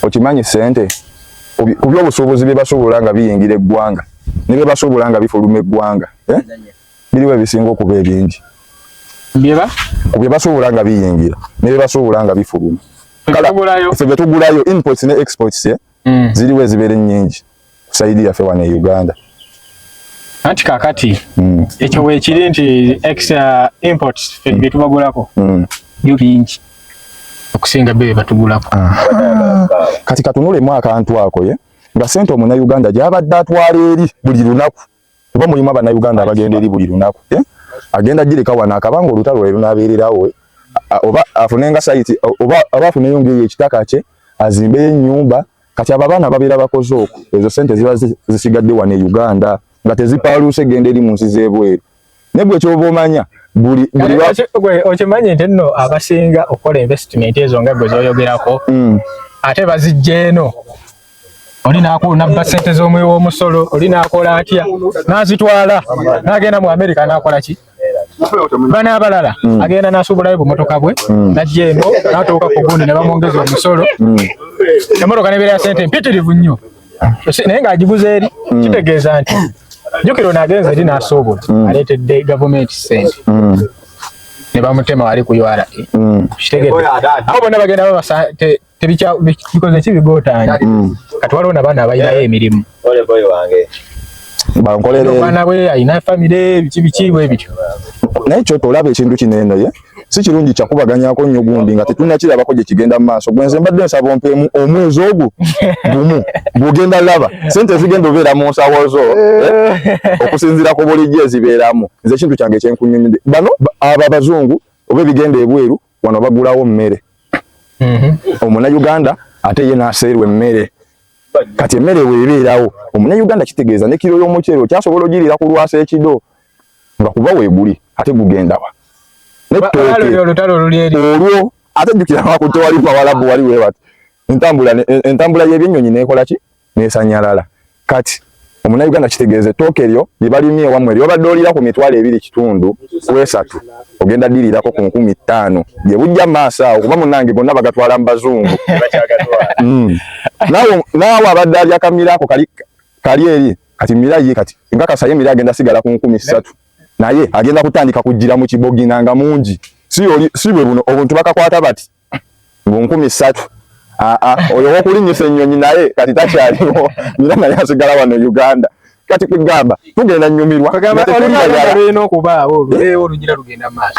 okimanyi sente ku byobusuubuzi bye basobola nga biyingira eggwanga ne bye basobola nga bifuluma eggwanga biriwe bisinga okuba ebingi ku bye basobola nga biyingira ne bye basobola nga bifuluma ffe bye tugulayo imports ne exports ziriwe zibeera ennyingi ku sayidi yaffe wano e Uganda. Anti kakati ekyo weekiri nti extra imports ffe bye tubagulako byo bingi okusinga bye batugulako. Kati katunulemu akantu ako nga sente omunnayuganda gy'abadde atwala eri buli lunaku oba mulimu abannayuganda abagenda eri buli lunaku agenda gireka wano akabanga olutalo lwe lunaabeererawo oba afunenga sayiti oba afuneyo ngeri ekitaka kye azimbeyo ennyumba. Kati abo abaana babeera bakoze okwo ezo sente ziba zisigadde wano e Uganda nga tezipaaluuse genda eri mu nsi z'ebweru. Ne gwe ky'oba omanya buli okimanyi nti nno abasinga okukola investment ezo nga gwe z'oyogerako ate bazijja eno oli nabba sente z'omwe w'omusolo oli n'akola atya n'azitwala n'agenda mu America n'akola ki bana abalala agenda n'asuubulayo bumotoka bwe n'ajja eno n'atuuka ku gundi ne bamwongeza omusolo emmotoka n'ebeera ya sente mpitirivu nnyo naye ng'agiguza eri kitegeeza nti jjukira n'agenza eri n'asuubula aleetedde gavumenti sente ne bamutema wali ku URA kitegedde abo bonna bagenda bikoze kibigootaanya kati waliwo n'abaana abalinayo emirimu omwana bwe alina famire biki bwe bityo. Naye kyoto olaba ekintu kino eno si kirungi kyakubaganyako nnyo gundi nga tetunnakirabako gye kigenda mu maaso. Gwenze mbadde nsaba ompeemu omwezi ogwo gumu bw'ogenda laba sente zigenda obeera mu nsawo zo okusinziira ku bulijjo ezibeeramu. Nze ekintu kyange ekyenkunyumidde bano abo abazungu oba ebigenda ebweru wano bagulawo mmere omunnayuganda ate ye n'aseerwa emmere. Kati emmere weebeerawo omunnayuganda kitegeeza ne kiro y'omuceere okyasobola ogiriira ku lwasa ekido nga kuba weeguli ate gugenda wa olwo ate jjukira wakutte wali Bawalabu wali weewati entambula y'ebyennyonyi n'ekola ki n'esanyalala. Kati omunnayuganda kitegeeza ettooke eryo lye balimye ewammwe ly'obadde oliira ku $2.3 ogenda ddirirako ku 15,000 gye bujja mu maaso awo kuba munnange bonna bagatwala mu bazungu naawe abadde alya kamira ako kali eri kati mira ye kati nga kasaye mira agenda sigala ku 13,000 naye agenda kutandika kujjira mu kibogina nga mungi si bwe buno obuntu bakakwata bati mu 13,000 oyo wokulinyisa ennyonyi naye kati takyaliwo mira naye asigala wano Uganda. Kati kugamba tugenda nnyumirwa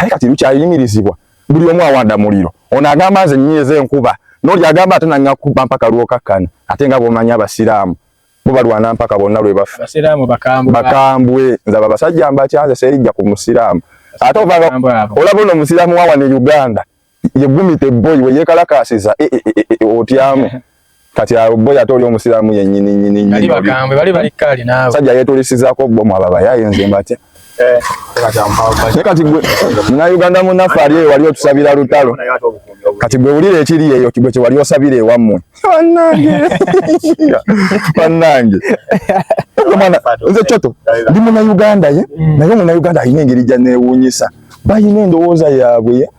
kati lukyayimirizibwa buli omu awanda muliro ono agamba nze nnyeze enkuba n'oli agamba ate nanga kuba mpaka lwokakkana ate nga bw'omanya abasiraamu bo balwana mpaka bonna lwe bafa bakambwe nze abo abasajja mbakyanze seerijja ku musiraamu ate olaba ono omusiraamu wa wano e Uganda yegumite boyi we yeekalakaasiza otyamu kati abo boyi ate oli omusiraamu yennyini sajja yeetulisizaako bomu abo abayayenze mbatya kati gwe munnayuganda munnaffe ali eyo wali otusabira lutalo kati gwe wulira ekiri eyo gwe kye wali osabira ewammwe bannange nze kyoto ndi munnayuganda naye omunnayuganda alina engeri gya neewuunyisa balina endowooza yaabwe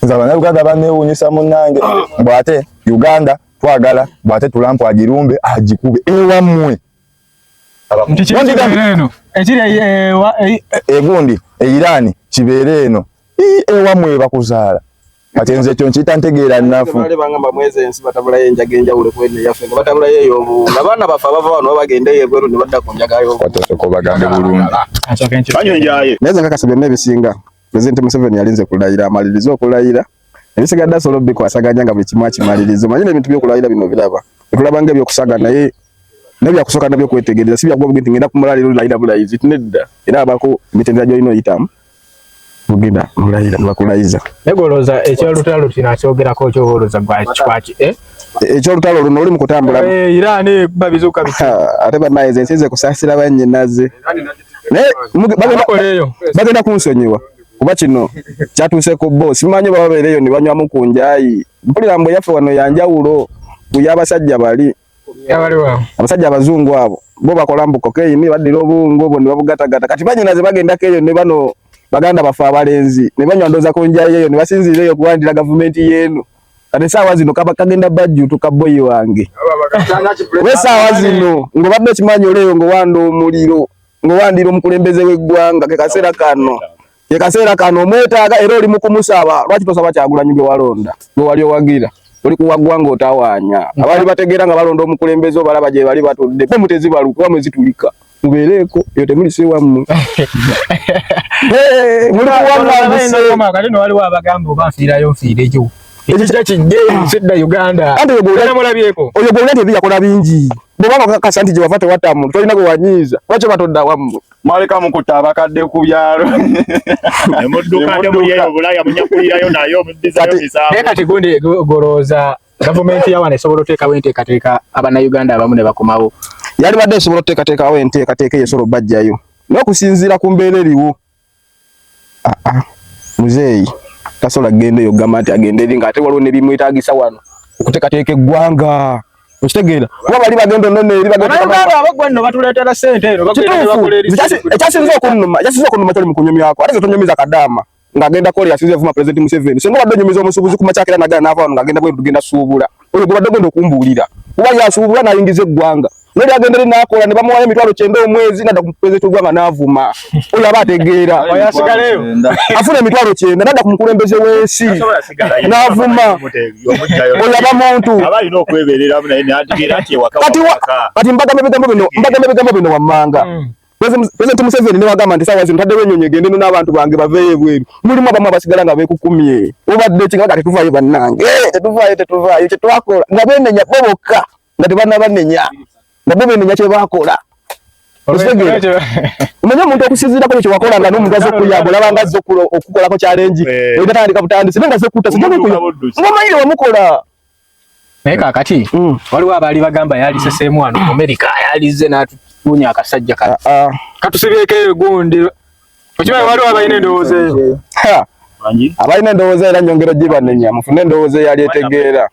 nze abannayuganda baneewuunyisa munnange bw'ate Uganda twagala bw'ate tulampu agirumbe agikube ewammwe egundi Irani kibeere eno ewammwe bakuzaala kati nze ekyo nkiyita ntegeera nnafu bangamba mweze ensi batabulayo enjaga enjawulo kwene yaffe nga batabulayo eyo abaana baffe abava wano bagenda ebweru ne badda ku njaga yo watosoko bagambe bulungi banyonjaye neze nkakasa byonna ebisinga President Museveni yalinze kulayira amaliriza okulayira ebisigadde asobola bikwasaganya nga buli kimu akimaliriza manyina ebintu by'okulayira bino biraba tulaba ng'ebyokusaga naye nebyakusooka nabyo kwetegereza si byagwa bugenti ngenda kumulayira olayira bulayizi nedda era abako emitendera gy'olina oyitamu bugenda mulayira nebakulayiza negoloza ekyolutalo kinakyogerako kyoboloza gwaki ekyolutalo luno oli mu kutambula Irani babizuka biti ate banayiza ensi ze kusaasira bannyinaze bagenda kunsonyiwa kuba kino kyatuuse ku bo simanyi bababeereyo ne banywamu ku njayi mpulira mbwe yaffe wano yanjawulo kuyabasajja bali abasajja abazungu abo bo bakola mbu kokaini baddira obungu obwo ne babugatagata kati bannyinaze bagendako eyo ne bano baganda bafe abalenzi ne banywa ndoza ku njayi eyo ne basinziira eyo okuwandira gavumenti yeenu ate sawa zino kagenda bajju tukaboyi wange we sawa zino ngo badde kimanyo leo ngo wanda omuliro ngo wandira omukulembeze w'eggwanga ke kaseera kano mwetaaga era oli mukumusaba lwaki tosaba Kyagulanyi gwe walonda gwe wali owagira oli kuwaggwanga otawanya abali bategeera nga balonda omukulembeze obalaba gye bali batudde pe mutezi baluka wamwe zitulika mubeereko yo temulise wammwe muli kuwanga kati no waliwo abagamba oba nfiirayo nfiirejo ekikira kijje sedda Uganda namulabyeko oyo gwe ulete byakola bingi bwaba kasanti gye wava tewattamu tolina gwe wanyiiza lwaki batodda wammwe maleka mukutta abakadde ku byalo emudduka ndemuyeyo Bulaya munyakulirayo nayo mudizayo misango kati gundi goroza gavumenti yawana esobola oteekawo enteekateeka abannayuganda abamu ne bakomawo yali badde esobola oteekateekawo enteekateeka eyesobola bajjayo n'okusinziira ku mbeera eriwo muzeeyi tasobola genda eyo gamba nti agenda eri ng'ate waliwo ne bimwetaagisa wano okuteekateeka eggwanga okitegeera kuba bali bagenda nno eri abagwa nno batuleetera ssente eno ekyasinza okunnuma kyali mu kunyumyako ate ze tonyumiza Kadaama ng'agenda Korea asinze vuma President Museveni singa badde onyumiza omusuubuzi ku makyakera nagala n'ava wano ng'agenda bwe tugenda suubula oyo gwe badde ogenda okumbuulira kuba yasuubula n'ayingiza eggwanga noli agenda eri n'akola ne bamuwayo $900 omwezi nadda ku President w'eggwanga n'avuma oyo aba ategeera afuna $900 nadda ku mukulembeze w'ensi n'avuma oyo aba muntu abalina okweberera naye n'ategeera nti ewaka kati mbagambe ebigambo bino wammanga President Museveni ne wagamba nti sawa zino taddewo ennyonyi egende n'abantu bange baveeyo ebweru mulimu abamu abasigala nga beekukumye obadde kinga kati tuvaayo bannange tetuvaayo kye twakola nga beenenya boboka nga tebanabannenya nga bo beenenya kye baakola omanye omuntu okusinziirako ekyo wakola nga n'omuntu azze okuyamba olaba nga azze okukolako challenge ebitatandika butandisi naye nga azze okutta ng'omanyire wamukola naye kaakati waliwo abaali bagamba yaliseseemu wano mu America yalizze n'atuunya akasajja katusibyeko egundi okimanyi waliwo abalina endowooza eyo abalina endowooza era nyongero gibanenya mufune endowooza eyali etegeera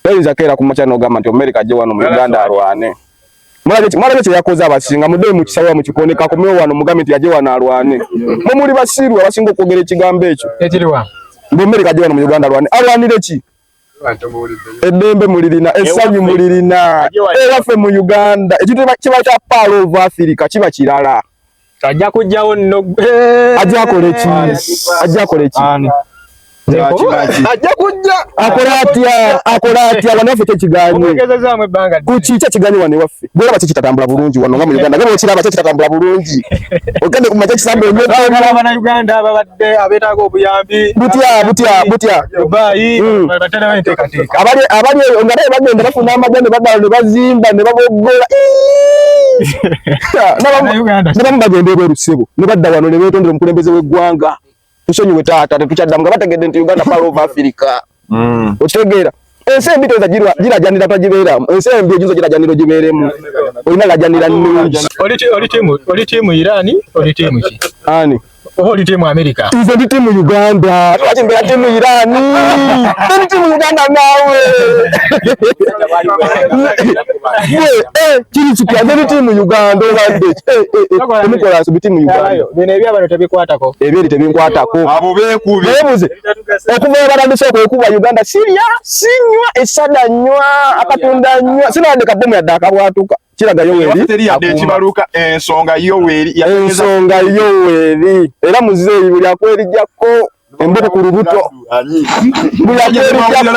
toyinza keera ku makya n'ogamba nti America ajje wano mu Uganda alwane mwalabe kye yakoze abasinga muddeyo mu kisawo mukikooneka akomewo wano mugambe nti ajje wano alwane mwe muli basiiru abasinga okwogera ekigambo ekyo ekiriwa mbu America ajje wano mu Uganda alwane alwanire ki eddembe mulirina essanyu mulirina ewaffe mu Uganda ekintu kiba kya Pearl of Africa kiba kirala ajja kujjawo nno ajja akole ki ajja kujja akola atya wano waffe kyekiganye kuki kyekiganye wano ewaffe gwolaba kyekitatambula bulungi wano nga mu Uganda nga bwekiraba kyekitatambula bulungi ogende ku makya kisamba Abannayuganda ababadde abeetaaga obuyambi butya Dubai baterewo enteekateeka abali nga naye bagenda bafuna amagya ne badala ne bazimba ne baboggola nabamu bagenda ebweru ssebo ne badda wano ne beetondera omukulembeze w'eggwanga tusonyiwe taata tetukyaddamu nga bategedde nti Uganda Pearl of Africa okitegeera ensi embi toyinza girajanira tagibeera ensi embi egizo girajanira ogibeeremu olina lajanira nnungi oli tiimu Irani oli tiimu ki ani oli tiimu America nze ndi tiimu Uganda lwaki mbeera tiimu Irani ndi tiimu Uganda naawe kiri kipya nze ndi tiimu Uganda obadde emukola nsobi tiimu Uganda bino ebyabano tebikwatako ebyeri tebinkwatako abo beekubi beebuze okuva ebatandise okuba Uganda sirya sinywa esada nywa akatunda nywa sinawadde kabomu yadde akabwatuka kiraga Yoweri ekibaluka ensonga Yoweri era muzeeyi buli akwerijjako embuto ku lubuto buli akwerijjako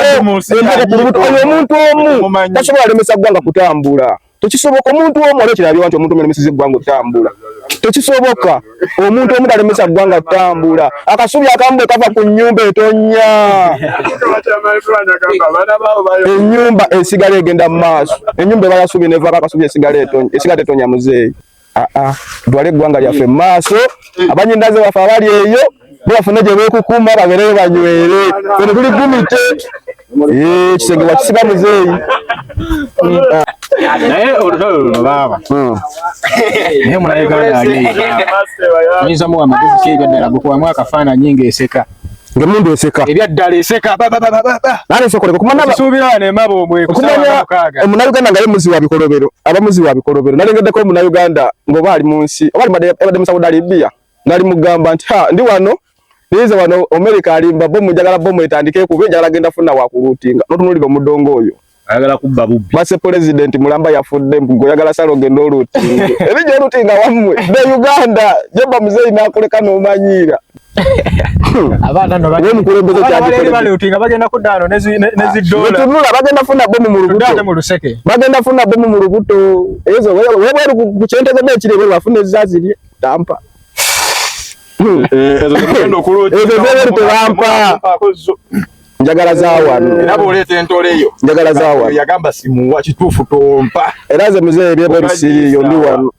oyo omuntu omu tasobola lemesa ggwanga kutambula tekisoboka omuntu omu waliwo kirabyewa nti omuntu omu alemeseza eggwanga okutambula tekisoboka omuntu omu talemesa ggwanga kutambula akasubi akamu bwe kava ku nnyumba etonya ennyumba esigala egenda mu maaso ennyumba ebayasubi nevaako akasubi esigala etonya muzeeyi tutwale eggwanga lyaffe mu maaso abanyindaze baffe abali eyo bafune gye beekukuuma babeereyo banywere fene tuli gumite kisenge wakisiba muzeeyi naye olutalo luno baaba naye Munnayuganda ali oyinza muwa amagezi ki ebyaddala gukubamu akafaananyi ng'eseka ng'emundu eseka ebyaddala eseka suubira wano emaba omwekaaga Omunnayuganda nga ye muzi wa bikolobero abamuzi wa bikolobero nalengeddeko Omunnayuganda ng'oba ali mu nsi oba ebadde mu Saudi Arabia ng'ali mugamba nti ndi wano Nize wano America alimba bomu njagala bomu etandike ku njagala genda funa wa kulutinga notunulira omudongo oyo ayagala kubba bubbi base president mulamba yafudde mbugo yagala salo genda olutinga ebije olutinga wamwe ne Uganda jeba muzeyi nakuleka no manyira abana no bali utinga bagenda kudano nezidola tunula bagenda funa bomu mu rubuto mu luseke bagenda funa bomu mu rubuto ezo wewe kuchenteza bechire wewe afune zaziri tampa ezo zendo kuloti ezo zero tampa njagala zawano nabo olete entoleyo njagala zawano yagamba simu wa kitufu tompa eraze muzeyi bye bisi yo ndi wano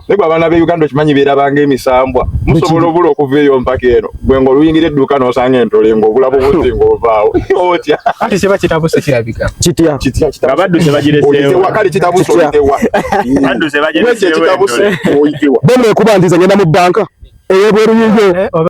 Nego abana be Uganda kimanyi bera bange emisambwa musobola obulo okuveeyo mpaka eno gwengo luyingire edduuka n'osanga entole ng'obulabo buzi ng'ovaawo otya ati kiba kitabuse kirabika kitya badduse bagireseewo wakali kitabuse oyitewa badduse bagireseewo kitabuse oyitewa bemwe kubandiza ngenda mu banka eyebweru yiyo